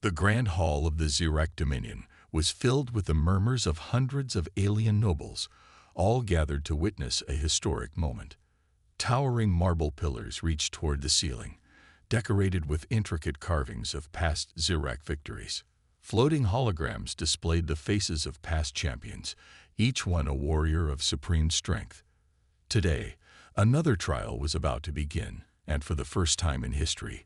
The grand hall of the Zirak Dominion was filled with the murmurs of hundreds of alien nobles, all gathered to witness a historic moment. Towering marble pillars reached toward the ceiling, decorated with intricate carvings of past Zirak victories. Floating holograms displayed the faces of past champions, each one a warrior of supreme strength. Today, another trial was about to begin, and for the first time in history,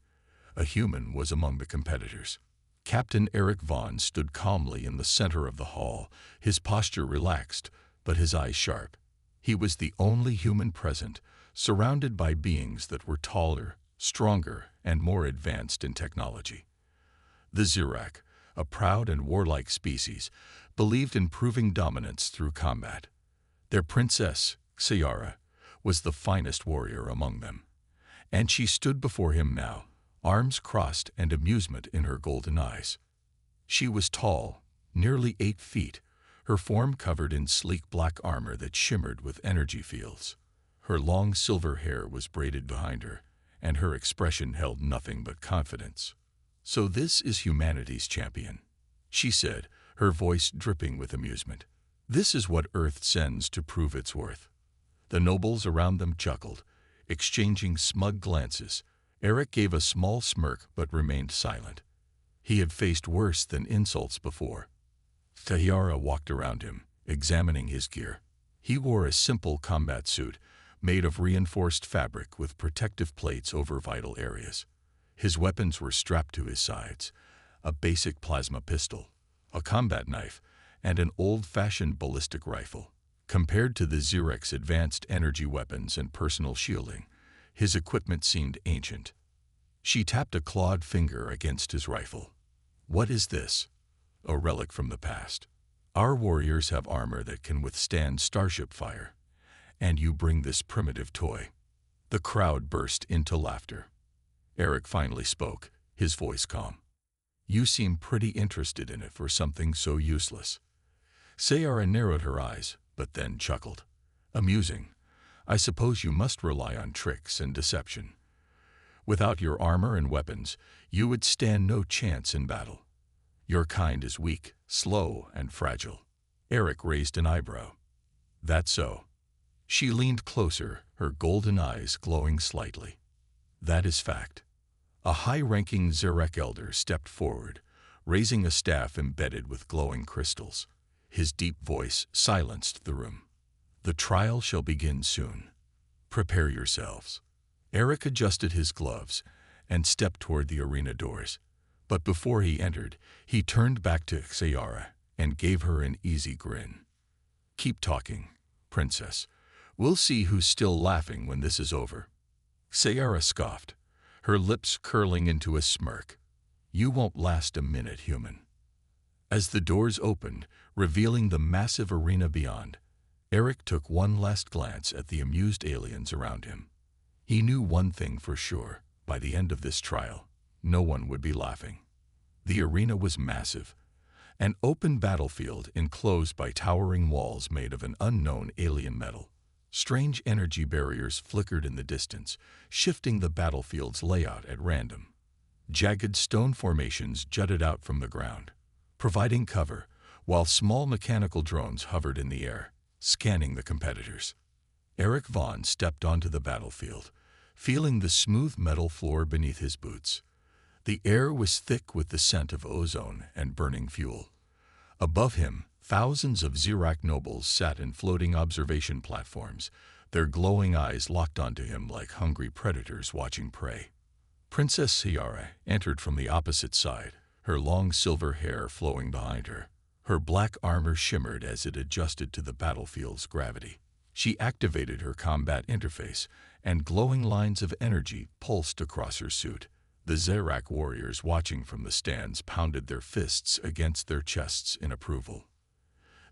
a human was among the competitors. Captain Eric Vaughn stood calmly in the center of the hall, his posture relaxed, but his eyes sharp. He was the only human present, surrounded by beings that were taller, stronger, and more advanced in technology. The Zirak, a proud and warlike species, believed in proving dominance through combat. Their princess, Ciara, was the finest warrior among them, and she stood before him now, arms crossed and amusement in her golden eyes. She was tall, nearly 8 feet, her form covered in sleek black armor that shimmered with energy fields. Her long silver hair was braided behind her, and her expression held nothing but confidence. "So this is humanity's champion," she said, her voice dripping with amusement. "This is what Earth sends to prove its worth." The nobles around them chuckled, exchanging smug glances. Eric gave a small smirk but remained silent. He had faced worse than insults before. Ciara walked around him, examining his gear. He wore a simple combat suit, made of reinforced fabric with protective plates over vital areas. His weapons were strapped to his sides: a basic plasma pistol, a combat knife, and an old-fashioned ballistic rifle. Compared to the Zirak's advanced energy weapons and personal shielding, his equipment seemed ancient. She tapped a clawed finger against his rifle. "What is this?" "A relic from the past. Our warriors have armor that can withstand starship fire, and you bring this primitive toy." The crowd burst into laughter. Eric finally spoke, his voice calm. "You seem pretty interested in it for something so useless." Ciara narrowed her eyes, but then chuckled. "Amusing. I suppose you must rely on tricks and deception. Without your armor and weapons, you would stand no chance in battle. Your kind is weak, slow, and fragile." Eric raised an eyebrow. "That's so." She leaned closer, her golden eyes glowing slightly. "That is fact." A high-ranking Zirak elder stepped forward, raising a staff embedded with glowing crystals. His deep voice silenced the room. "The trial shall begin soon. Prepare yourselves." Eric adjusted his gloves and stepped toward the arena doors. But before he entered, he turned back to Ciara and gave her an easy grin. "Keep talking, princess. We'll see who's still laughing when this is over." Ciara scoffed, her lips curling into a smirk. "You won't last a minute, human." As the doors opened, revealing the massive arena beyond, Eric took one last glance at the amused aliens around him. He knew one thing for sure: by the end of this trial, no one would be laughing. The arena was massive, an open battlefield enclosed by towering walls made of an unknown alien metal. Strange energy barriers flickered in the distance, shifting the battlefield's layout at random. Jagged stone formations jutted out from the ground, providing cover, while small mechanical drones hovered in the air, scanning the competitors. Eric Vaughn stepped onto the battlefield, feeling the smooth metal floor beneath his boots. The air was thick with the scent of ozone and burning fuel. Above him, thousands of Zirak nobles sat in floating observation platforms, their glowing eyes locked onto him like hungry predators watching prey. Princess Ciara entered from the opposite side, her long silver hair flowing behind her. Her black armor shimmered as it adjusted to the battlefield's gravity. She activated her combat interface, and glowing lines of energy pulsed across her suit. The Zirak warriors watching from the stands pounded their fists against their chests in approval.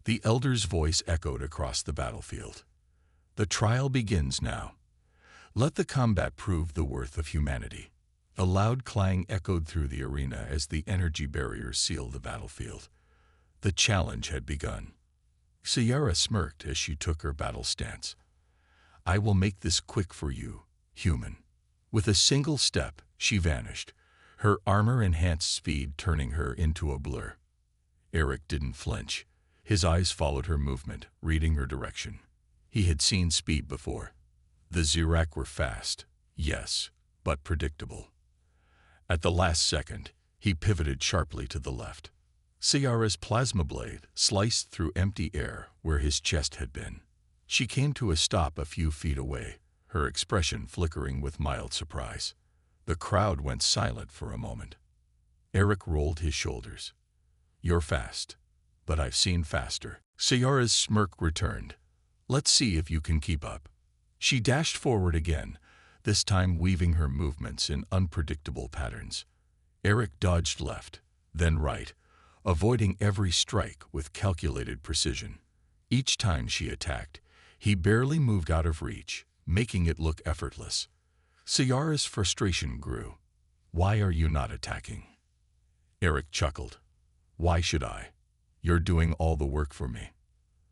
The elder's voice echoed across the battlefield. "The trial begins now. Let the combat prove the worth of humanity." A loud clang echoed through the arena as the energy barriers sealed the battlefield. The challenge had begun. Ciara smirked as she took her battle stance. "I will make this quick for you, human." With a single step, she vanished, her armor enhanced speed turning her into a blur. Eric didn't flinch. His eyes followed her movement, reading her direction. He had seen speed before. The Zirak were fast, yes, but predictable. At the last second, he pivoted sharply to the left. Ciara's plasma blade sliced through empty air where his chest had been. She came to a stop a few feet away, her expression flickering with mild surprise. The crowd went silent for a moment. Eric rolled his shoulders. "You're fast, but I've seen faster." Ciara's smirk returned. "Let's see if you can keep up." She dashed forward again, this time weaving her movements in unpredictable patterns. Eric dodged left, then right, avoiding every strike with calculated precision. Each time she attacked, he barely moved out of reach, making it look effortless. Ciara's frustration grew. "Why are you not attacking?" Eric chuckled. "Why should I? You're doing all the work for me."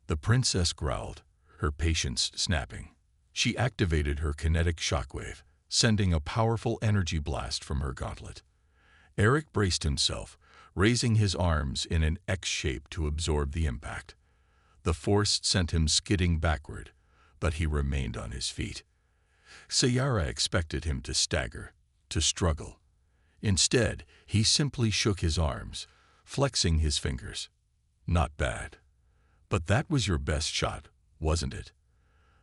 The princess growled, her patience snapping. She activated her kinetic shockwave, sending a powerful energy blast from her gauntlet. Eric braced himself, raising his arms in an X shape to absorb the impact. The force sent him skidding backward, but he remained on his feet. Ciara expected him to stagger, to struggle. Instead, he simply shook his arms, flexing his fingers. "Not bad. But that was your best shot, wasn't it?"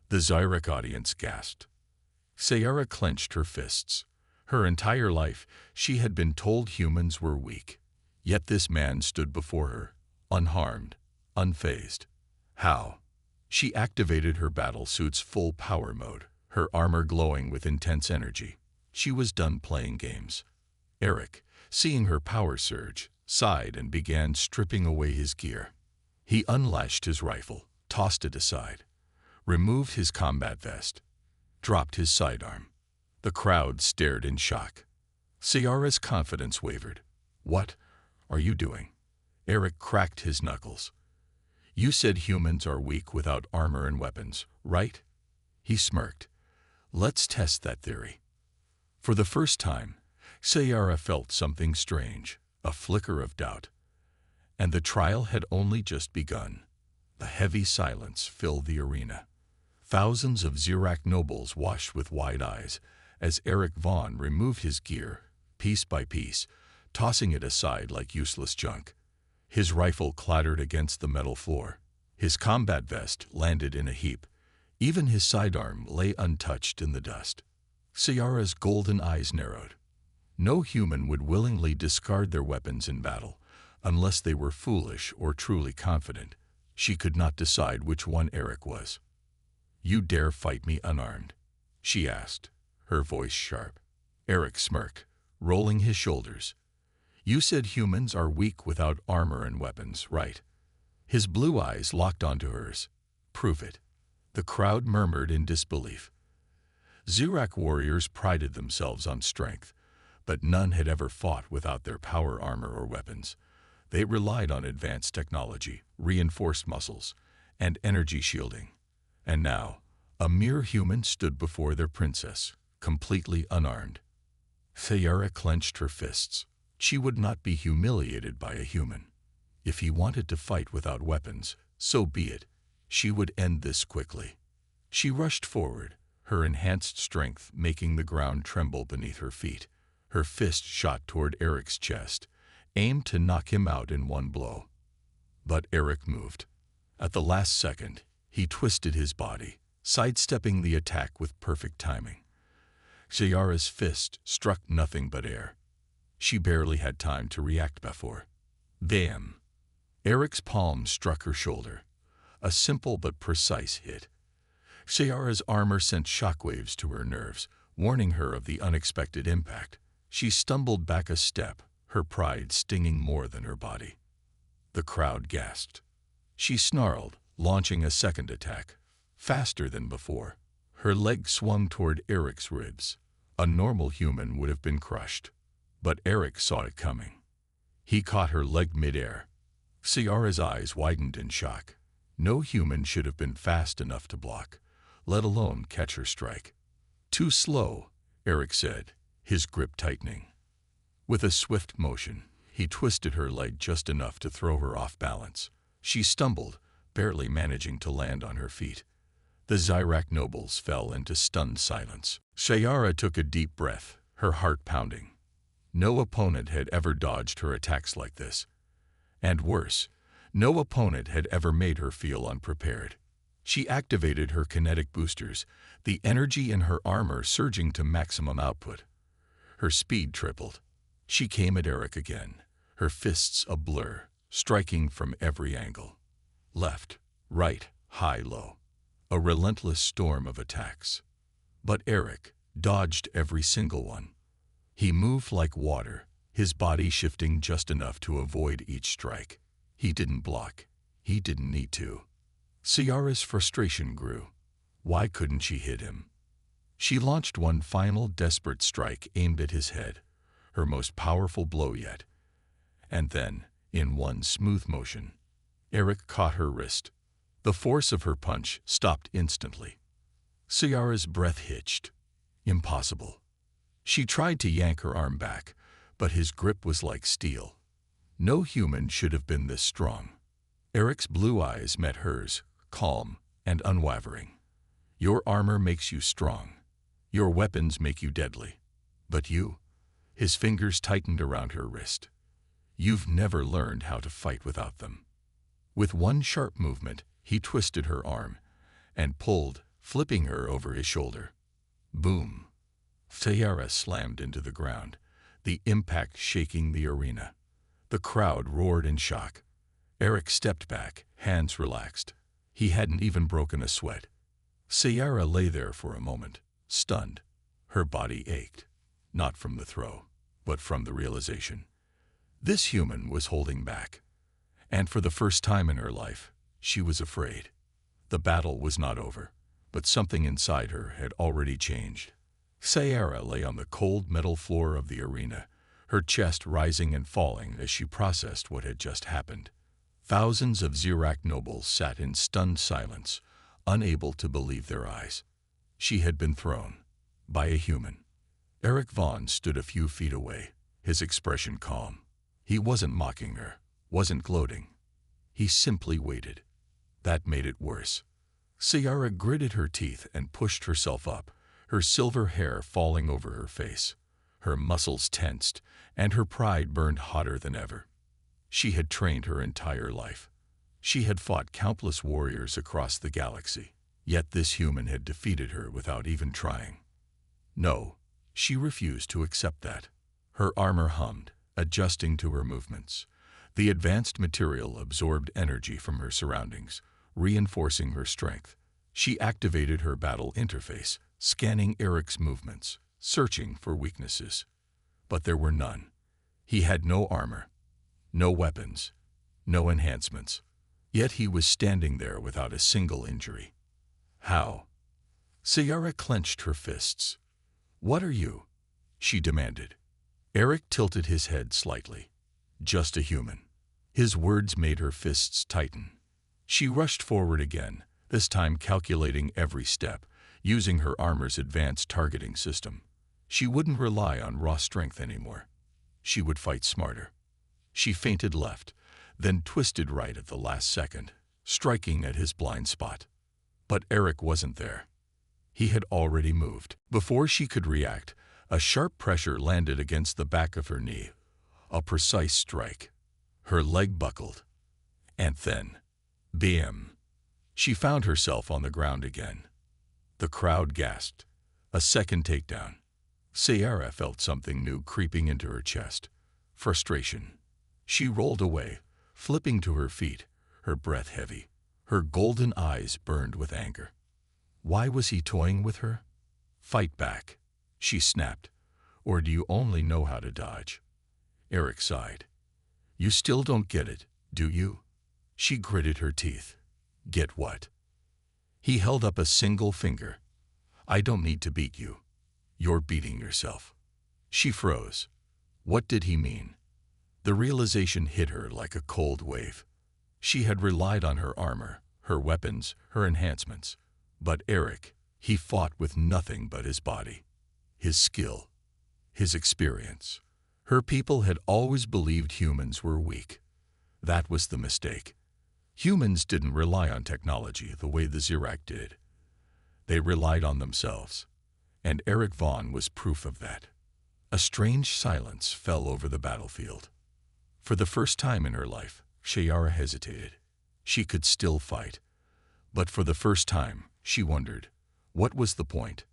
The Zirak audience gasped. Ciara clenched her fists. Her entire life, she had been told humans were weak. Yet this man stood before her, unharmed, unfazed. How? She activated her battle suit's full power mode, her armor glowing with intense energy. She was done playing games. Eric, seeing her power surge, sighed and began stripping away his gear. He unlatched his rifle, tossed it aside, removed his combat vest, dropped his sidearm. The crowd stared in shock. Ciara's confidence wavered. "What are you doing?" Eric cracked his knuckles. "You said humans are weak without armor and weapons, right?" He smirked. "Let's test that theory." For the first time, Ciara felt something strange, a flicker of doubt. And the trial had only just begun. A heavy silence filled the arena. Thousands of Zirak nobles watched with wide eyes as Eric Vaughn removed his gear, piece by piece, tossing it aside like useless junk. His rifle clattered against the metal floor. His combat vest landed in a heap. Even his sidearm lay untouched in the dust. Ciara's golden eyes narrowed. No human would willingly discard their weapons in battle, unless they were foolish or truly confident. She could not decide which one Eric was. "You dare fight me unarmed?" she asked, her voice sharp. Eric smirked, rolling his shoulders. "You said humans are weak without armor and weapons, right?" His blue eyes locked onto hers. "Prove it." The crowd murmured in disbelief. Zirak warriors prided themselves on strength, but none had ever fought without their power armor or weapons. They relied on advanced technology, reinforced muscles, and energy shielding. And now, a mere human stood before their princess, completely unarmed. Ciara clenched her fists. She would not be humiliated by a human. If he wanted to fight without weapons, so be it. She would end this quickly. She rushed forward, her enhanced strength making the ground tremble beneath her feet. Her fist shot toward Eric's chest, aimed to knock him out in one blow. But Eric moved. At the last second, he twisted his body, sidestepping the attack with perfect timing. Ciara's fist struck nothing but air. She barely had time to react before. Bam! Eric's palm struck her shoulder. A simple but precise hit. Ciara's armor sent shockwaves to her nerves, warning her of the unexpected impact. She stumbled back a step, her pride stinging more than her body. The crowd gasped. She snarled, launching a second attack, faster than before. Her leg swung toward Eric's ribs. A normal human would have been crushed. But Eric saw it coming. He caught her leg midair. Ciara's eyes widened in shock. No human should have been fast enough to block, let alone catch her strike. "Too slow," Eric said, his grip tightening. With a swift motion, he twisted her leg just enough to throw her off balance. She stumbled, barely managing to land on her feet. The Zyrak nobles fell into stunned silence. Sayara took a deep breath, her heart pounding. No opponent had ever dodged her attacks like this. And worse, no opponent had ever made her feel unprepared. She activated her kinetic boosters, the energy in her armor surging to maximum output. Her speed tripled. She came at Eric again, her fists a blur, striking from every angle. Left, right, high, low. A relentless storm of attacks. But Eric dodged every single one. He moved like water, his body shifting just enough to avoid each strike. He didn't block. He didn't need to. Ciara's frustration grew. Why couldn't she hit him? She launched one final desperate strike aimed at his head, her most powerful blow yet. And then, in one smooth motion, Eric caught her wrist. The force of her punch stopped instantly. Ciara's breath hitched. Impossible. She tried to yank her arm back, but his grip was like steel. No human should have been this strong. Eric's blue eyes met hers, calm and unwavering. Your armor makes you strong. Your weapons make you deadly. But you, his fingers tightened around her wrist. You've never learned how to fight without them. With one sharp movement, he twisted her arm and pulled, flipping her over his shoulder. Boom. Sayara slammed into the ground, the impact shaking the arena. The crowd roared in shock. Eric stepped back, hands relaxed. He hadn't even broken a sweat. Sayara lay there for a moment, stunned. Her body ached, not from the throw, but from the realization. This human was holding back. And for the first time in her life, she was afraid. The battle was not over, but something inside her had already changed. Sayara lay on the cold metal floor of the arena, her chest rising and falling as she processed what had just happened. Thousands of Zyrak nobles sat in stunned silence, unable to believe their eyes. She had been thrown by a human. Eric Vaughn stood a few feet away, his expression calm. He wasn't mocking her, wasn't gloating. He simply waited. That made it worse. Sayara gritted her teeth and pushed herself up, her silver hair falling over her face. Her muscles tensed, and her pride burned hotter than ever. She had trained her entire life. She had fought countless warriors across the galaxy, yet this human had defeated her without even trying. No, she refused to accept that. Her armor hummed, adjusting to her movements. The advanced material absorbed energy from her surroundings, reinforcing her strength. She activated her battle interface, scanning Eric's movements, searching for weaknesses. But there were none. He had no armor, no weapons, no enhancements. Yet he was standing there without a single injury. How? Sayara clenched her fists. What are you? She demanded. Eric tilted his head slightly. Just a human. His words made her fists tighten. She rushed forward again, this time calculating every step, using her armor's advanced targeting system. She wouldn't rely on raw strength anymore. She would fight smarter. She feinted left, then twisted right at the last second, striking at his blind spot. But Eric wasn't there. He had already moved. Before she could react, a sharp pressure landed against the back of her knee. A precise strike. Her leg buckled. And then, bam! She found herself on the ground again. The crowd gasped. A second takedown. Sayara felt something new creeping into her chest. Frustration. She rolled away, flipping to her feet, her breath heavy. Her golden eyes burned with anger. Why was he toying with her? Fight back, she snapped. Or do you only know how to dodge? Eric sighed. You still don't get it, do you? She gritted her teeth. Get what? He held up a single finger. I don't need to beat you. You're beating yourself. She froze. What did he mean? The realization hit her like a cold wave. She had relied on her armor, her weapons, her enhancements. But Eric, he fought with nothing but his body, his skill, his experience. Her people had always believed humans were weak. That was the mistake. Humans didn't rely on technology the way the Zirac did. They relied on themselves, and Eric Vaughn was proof of that. A strange silence fell over the battlefield. For the first time in her life, Shiara hesitated. She could still fight, but for the first time, she wondered, what was the point?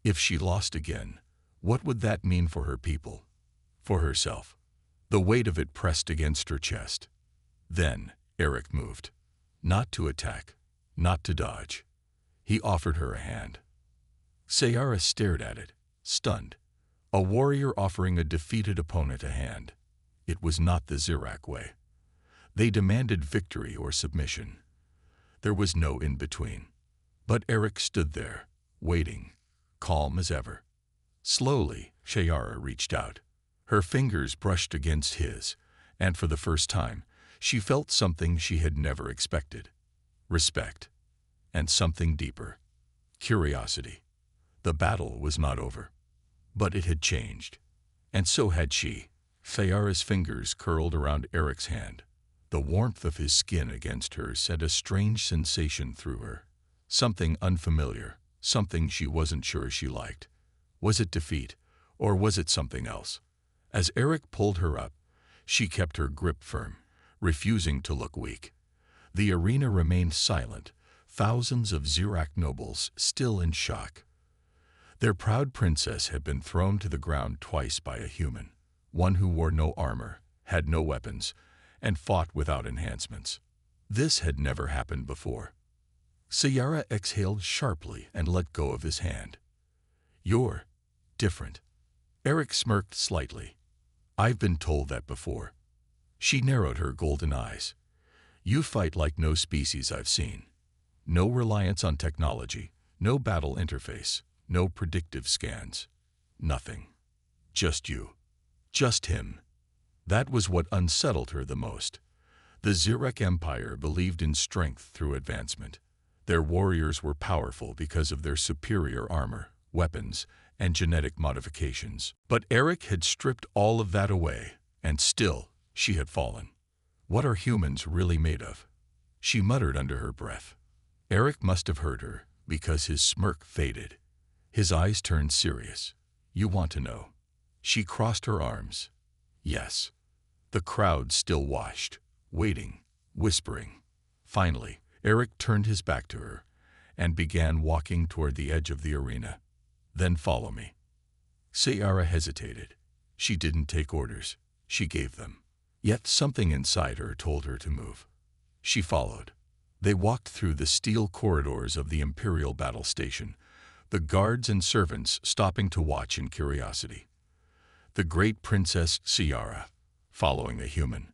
If she lost again, what would that mean for her people? For herself? The weight of it pressed against her chest. Then Eric moved. Not to attack, not to dodge. He offered her a hand. Sayara stared at it, stunned. A warrior offering a defeated opponent a hand. It was not the Zirac way. They demanded victory or submission. There was no in-between. But Eric stood there, waiting, calm as ever. Slowly, Sayara reached out. Her fingers brushed against his, and for the first time, she felt something she had never expected. Respect. And something deeper. Curiosity. The battle was not over. But it had changed. And so had she. Sayara's fingers curled around Eric's hand. The warmth of his skin against hers sent a strange sensation through her. Something unfamiliar, something she wasn't sure she liked. Was it defeat, or was it something else? As Eric pulled her up, she kept her grip firm, refusing to look weak. The arena remained silent, thousands of Zirac nobles still in shock. Their proud princess had been thrown to the ground twice by a human, one who wore no armor, had no weapons, and fought without enhancements. This had never happened before. Sayara exhaled sharply and let go of his hand. "You're different." Eric smirked slightly. "I've been told that before." She narrowed her golden eyes. "You fight like no species I've seen. No reliance on technology, no battle interface, no predictive scans. Nothing. Just you. Just him." That was what unsettled her the most. The Zirac Empire believed in strength through advancement. Their warriors were powerful because of their superior armor, weapons, and genetic modifications. But Eric had stripped all of that away, and still, she had fallen. What are humans really made of? She muttered under her breath. Eric must have heard her, because his smirk faded. His eyes turned serious. "You want to know?" She crossed her arms. "Yes." The crowd still watched, waiting, whispering. Finally, Eric turned his back to her and began walking toward the edge of the arena. "Then follow me." Sayara hesitated. She didn't take orders. She gave them. Yet something inside her told her to move. She followed. They walked through the steel corridors of the Imperial battle station, the guards and servants stopping to watch in curiosity. The great Princess Sayara, following a human.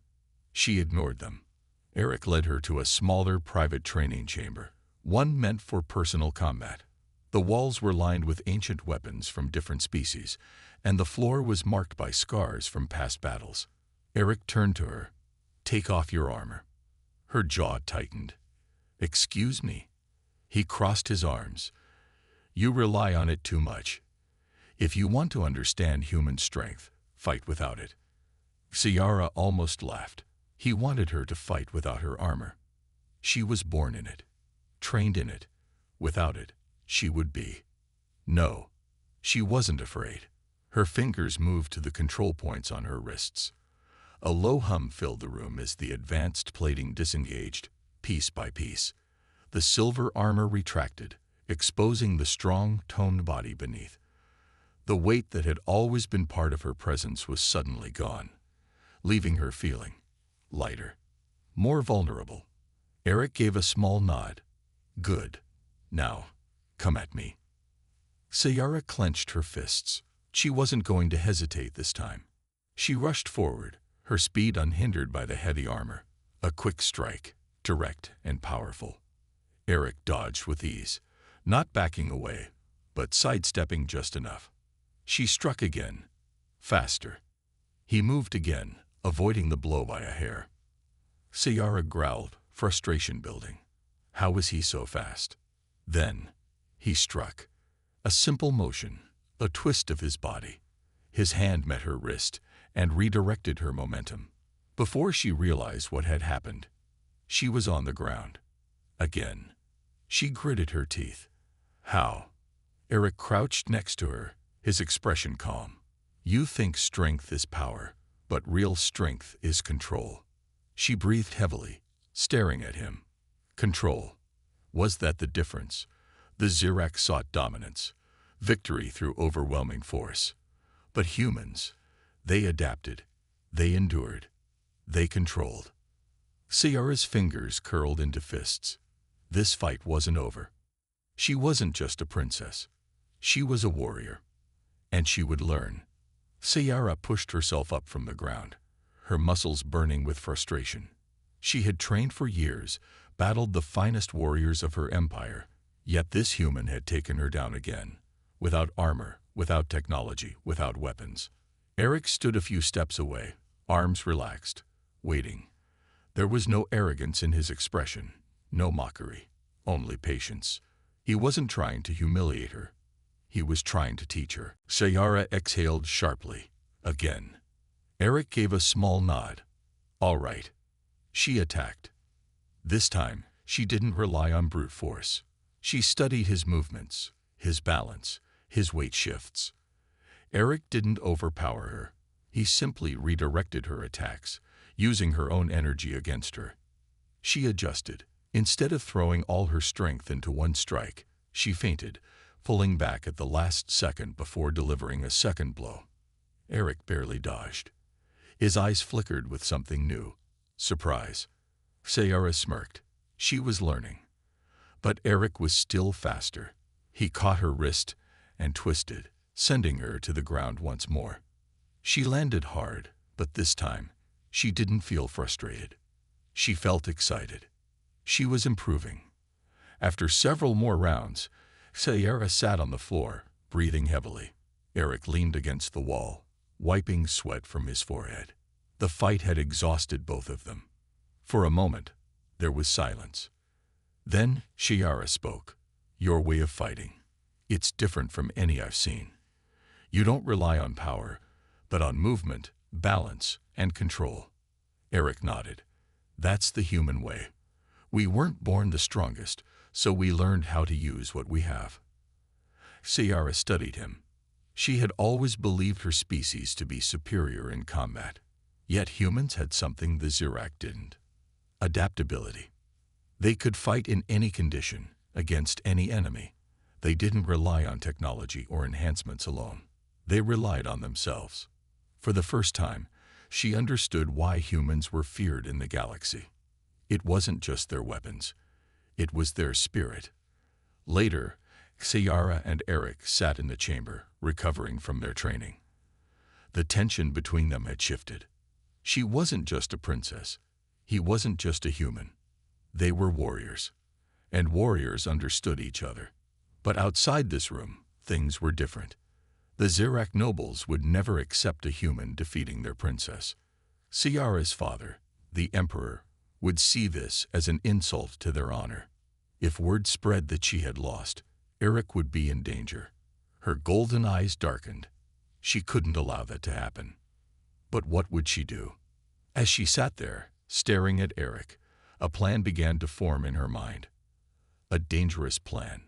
She ignored them. Eric led her to a smaller private training chamber, one meant for personal combat. The walls were lined with ancient weapons from different species, and the floor was marked by scars from past battles. Eric turned to her. "Take off your armor." Her jaw tightened. "Excuse me." He crossed his arms. "You rely on it too much. If you want to understand human strength, fight without it." Sayara almost laughed. He wanted her to fight without her armor. She was born in it, trained in it. Without it, she would be. No, she wasn't afraid. Her fingers moved to the control points on her wrists. A low hum filled the room as the advanced plating disengaged, piece by piece. The silver armor retracted, exposing the strong, toned body beneath. The weight that had always been part of her presence was suddenly gone, leaving her feeling lighter, more vulnerable. Eric gave a small nod. "Good. Now, come at me." Sayara clenched her fists. She wasn't going to hesitate this time. She rushed forward, her speed unhindered by the heavy armor. A quick strike, direct and powerful. Eric dodged with ease, not backing away, but sidestepping just enough. She struck again, faster. He moved again, avoiding the blow by a hair. Sayara growled, frustration building. How was he so fast? Then, he struck. A simple motion, a twist of his body. His hand met her wrist, and redirected her momentum. Before she realized what had happened, she was on the ground. Again. She gritted her teeth. How? Eric crouched next to her, his expression calm. You think strength is power, but real strength is control. She breathed heavily, staring at him. Control. Was that the difference? The Xerac sought dominance, victory through overwhelming force. But humans, they adapted, they endured, they controlled. Ciara's fingers curled into fists. This fight wasn't over. She wasn't just a princess. She was a warrior. And she would learn. Ciara pushed herself up from the ground, her muscles burning with frustration. She had trained for years, battled the finest warriors of her empire, yet this human had taken her down again, without armor, without technology, without weapons. Eric stood a few steps away, arms relaxed, waiting. There was no arrogance in his expression, no mockery, only patience. He wasn't trying to humiliate her. He was trying to teach her. Ciara exhaled sharply. Again. Eric gave a small nod. All right. She attacked. This time, she didn't rely on brute force. She studied his movements, his balance, his weight shifts. Eric didn't overpower her. He simply redirected her attacks, using her own energy against her. She adjusted. Instead of throwing all her strength into one strike, she feinted, pulling back at the last second before delivering a second blow. Eric barely dodged. His eyes flickered with something new. Surprise. Ciara smirked. She was learning. But Eric was still faster. He caught her wrist and twisted, sending her to the ground once more. She landed hard, but this time, she didn't feel frustrated. She felt excited. She was improving. After several more rounds, Ciara sat on the floor, breathing heavily. Eric leaned against the wall, wiping sweat from his forehead. The fight had exhausted both of them. For a moment, there was silence. Then Ciara spoke. Your way of fighting. It's different from any I've seen. You don't rely on power, but on movement, balance, and control. Eric nodded. That's the human way. We weren't born the strongest, so we learned how to use what we have. Ciara studied him. She had always believed her species to be superior in combat. Yet humans had something the Xerac didn't. Adaptability. They could fight in any condition, against any enemy. They didn't rely on technology or enhancements alone. They relied on themselves. For the first time, she understood why humans were feared in the galaxy. It wasn't just their weapons. It was their spirit. Later, Ciara and Eric sat in the chamber, recovering from their training. The tension between them had shifted. She wasn't just a princess. He wasn't just a human. They were warriors. And warriors understood each other. But outside this room, things were different. The Xerac nobles would never accept a human defeating their princess. Ciara's father, the emperor, would see this as an insult to their honor. If word spread that she had lost, Eric would be in danger. Her golden eyes darkened. She couldn't allow that to happen. But what would she do? As she sat there, staring at Eric, a plan began to form in her mind. A dangerous plan.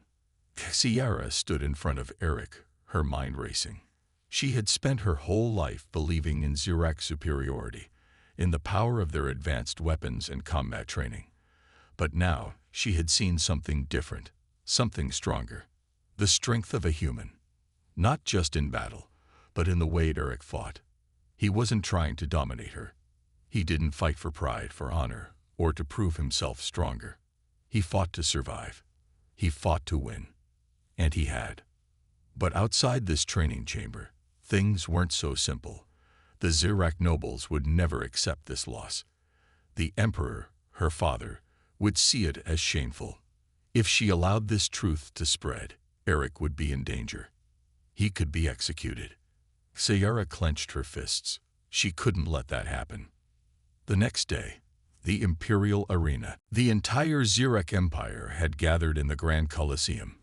Ciara stood in front of Eric, her mind racing. She had spent her whole life believing in Xerac superiority, in the power of their advanced weapons and combat training. But now she had seen something different, something stronger. The strength of a human. Not just in battle, but in the way Eric fought. He wasn't trying to dominate her. He didn't fight for pride, for honor, or to prove himself stronger. He fought to survive. He fought to win. And he had. But outside this training chamber, things weren't so simple. The Xerac nobles would never accept this loss. The emperor, her father, would see it as shameful. If she allowed this truth to spread, Eric would be in danger. He could be executed. Ciara clenched her fists. She couldn't let that happen. The next day, the Imperial Arena. The entire Xerac Empire had gathered in the Grand Colosseum.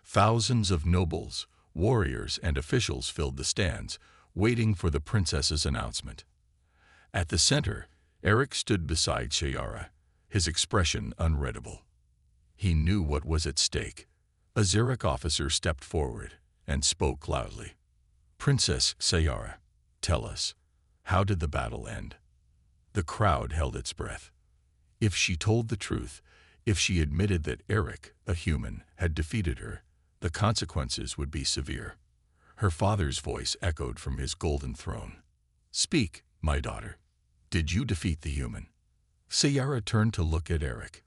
Thousands of nobles, warriors, and officials filled the stands, waiting for the princess's announcement. At the center, Eric stood beside Shayara, his expression unreadable. He knew what was at stake. A Xeric officer stepped forward and spoke loudly. "Princess Sayara, tell us, how did the battle end?" The crowd held its breath. If she told the truth, if she admitted that Eric, a human, had defeated her, the consequences would be severe. Her father's voice echoed from his golden throne. "Speak, my daughter. Did you defeat the human?" Sayara turned to look at Eric.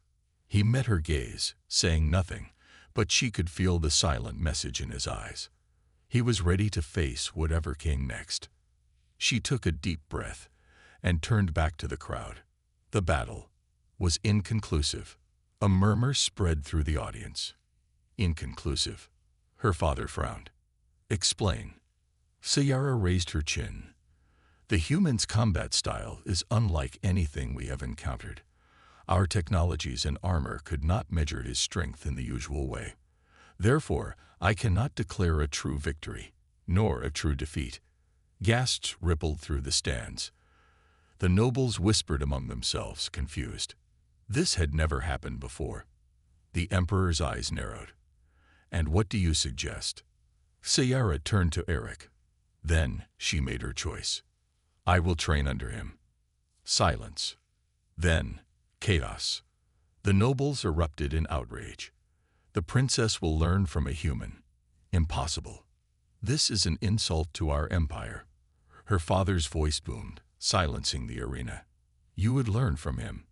He met her gaze, saying nothing, but she could feel the silent message in his eyes. He was ready to face whatever came next. She took a deep breath and turned back to the crowd. The battle was inconclusive. A murmur spread through the audience. "Inconclusive?" Her father frowned. "Explain." Sayara raised her chin. "The human's combat style is unlike anything we have encountered. Our technologies and armor could not measure his strength in the usual way. Therefore, I cannot declare a true victory, nor a true defeat." Gasps rippled through the stands. The nobles whispered among themselves, confused. This had never happened before. The emperor's eyes narrowed. "And what do you suggest?" Sayara turned to Eric. Then she made her choice. "I will train under him." Silence. Then chaos. The nobles erupted in outrage. "The princess will learn from a human." Impossible. "This is an insult to our empire." Her father's voice boomed, silencing the arena. "You would learn from him."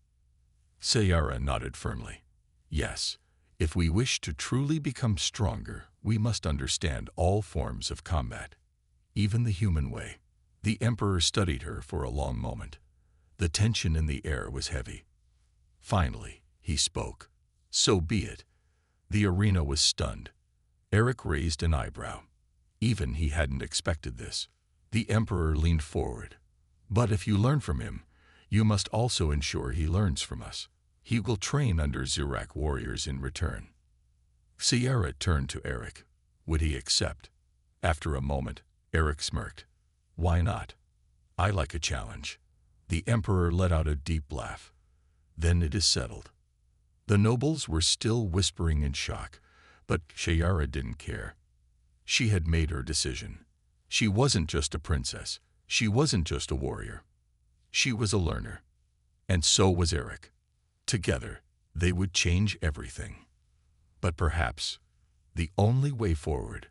Sayara nodded firmly. "Yes, if we wish to truly become stronger, we must understand all forms of combat, even the human way." The emperor studied her for a long moment. The tension in the air was heavy. Finally, he spoke. "So be it." The arena was stunned. Eric raised an eyebrow. Even he hadn't expected this. The emperor leaned forward. "But if you learn from him, you must also ensure he learns from us. He will train under Xeric warriors in return." Sayara turned to Eric. Would he accept? After a moment, Eric smirked. "Why not? I like a challenge." The emperor let out a deep laugh. "Then it is settled." The nobles were still whispering in shock, but Sayara didn't care. She had made her decision. She wasn't just a princess. She wasn't just a warrior. She was a learner. And so was Eric. Together, they would change everything. But perhaps the only way forward